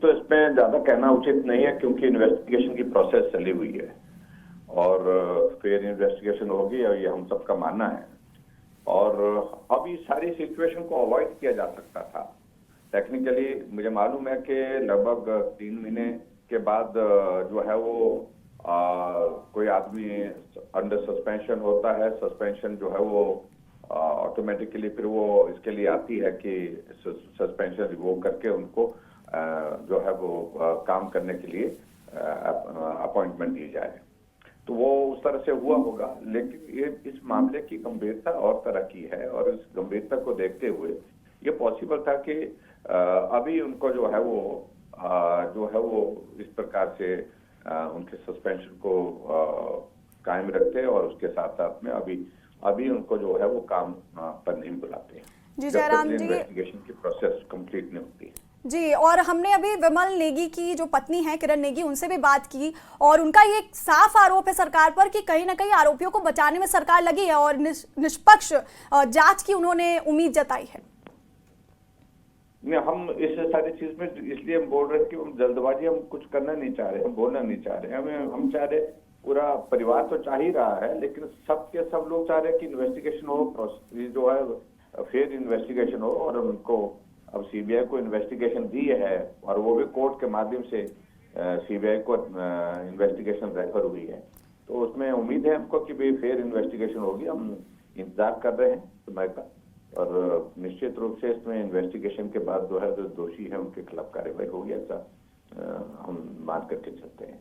तो इसमें ज्यादा कहना उचित नहीं है, क्योंकि इन्वेस्टिगेशन की प्रोसेस चली हुई है और फिर इन्वेस्टिगेशन होगी और ये हम सबका मानना है। और अब इस सारी सिचुएशन को अवॉइड किया जा सकता था। टेक्निकली मुझे मालूम है कि लगभग 3 महीने के बाद जो है वो कोई आदमी अंडर सस्पेंशन होता है। सस्पेंशन जो है वो ऑटोमेटिकली फिर वो इसके लिए आती है कि सस्पेंशन रिवोक करके उनको जो है वो काम करने के लिए अपॉइंटमेंट दी जाए। तो वो उस तरह से हुआ होगा, लेकिन ये इस मामले की गंभीरता और तरह की है और इस गंभीरता को देखते हुए ये पॉसिबल था कि अभी उनको जो है वो इस प्रकार से उनके सस्पेंशन को कायम रखते और उसके साथ साथ में अभी उनको जो है वो काम पर नहीं बुलाते हैं जी जयराम जी, इन्वेस्टिगेशन की प्रोसेस कंप्लीट नहीं होती है जी। और हमने अभी विमल नेगी की जो पत्नी है किरण नेगी, उनसे भी बात की और उनका ये साफ आरोप है सरकार पर कि कहीं ना कहीं आरोपियों को बचाने में सरकार लगी है और निष्पक्ष जांच की उन्होंने उम्मीद जताई है। नहीं, हम इस सारी चीज में इसलिए हम बोल रहे हैं कि हम जल्दबाजी हम कुछ करना नहीं चाह रहे, हम बोलना नहीं चाह रहे। हम चाह रहे, पूरा परिवार तो चाह ही रहा है, लेकिन सब लोग चाह रहे हैं कि इन्वेस्टिगेशन हो, जो है फेयर इन्वेस्टिगेशन हो। और उनको अब सीबीआई को इन्वेस्टिगेशन दी है और वो भी कोर्ट के माध्यम से सीबीआई को इन्वेस्टिगेशन रेफर हुई है, तो उसमें उम्मीद है हमको कि भाई फेयर इन्वेस्टिगेशन होगी। हम इंतजार कर रहे हैं समय का और निश्चित रूप से इसमें इन्वेस्टिगेशन के बाद जो है जो दोषी है उनके खिलाफ कार्रवाई होगी, ऐसा हम मान करके चलते हैं।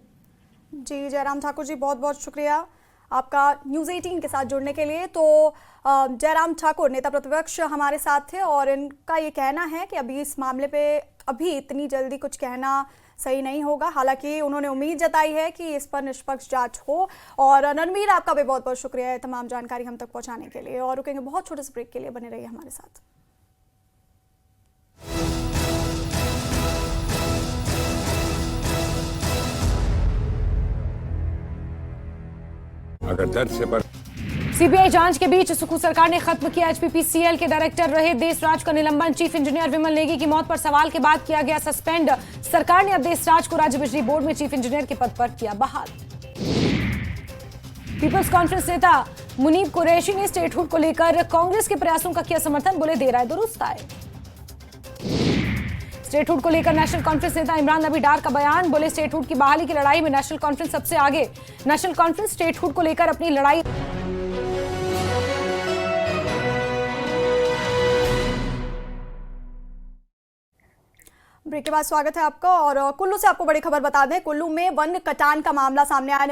जी जयराम ठाकुर जी, बहुत बहुत शुक्रिया आपका न्यूज़ 18 के साथ जुड़ने के लिए। तो जयराम ठाकुर नेता प्रतिपक्ष हमारे साथ थे और इनका ये कहना है कि अभी इस मामले पे अभी इतनी जल्दी कुछ कहना सही नहीं होगा। हालांकि उन्होंने उम्मीद जताई है कि इस पर निष्पक्ष जांच हो। और रणवीर, आपका भी बहुत बहुत शुक्रिया है तमाम जानकारी हम तक पहुंचाने के लिए। और रुकेंगे बहुत छोटे से ब्रेक के लिए, बने रहिए हमारे साथ। अगर दर्द से पर सीबीआई जांच के बीच सुखू सरकार ने खत्म किया एचपीपीसीएल के डायरेक्टर रहे देशराज का निलंबन। चीफ इंजीनियर विमल नेगी की मौत पर सवाल के बाद किया गया सस्पेंड। सरकार ने अब देशराज को राज्य बिजली बोर्ड में चीफ इंजीनियर के पद पर किया बहाल। पीपल्स कॉन्फ्रेंस नेता मुनीब कुरैशी ने स्टेटहुड को लेकर कांग्रेस के प्रयासों का किया समर्थन, बोले दे रहा है दुरुस्त आए। स्टेटहुड को लेकर नेशनल कॉन्फ्रेंस नेता इमरान नबी डार का बयान, बोले स्टेटहुड की बहाली की लड़ाई में नेशनल कॉन्फ्रेंस सबसे आगे। नेशनल कॉन्फ्रेंस स्टेटहुड को लेकर अपनी लड़ाई। ब्रेक के बाद स्वागत है आपका। और कुल्लू से आपको बड़ी खबर बता दें, कुल्लू में वन कटान का मामला सामने आया।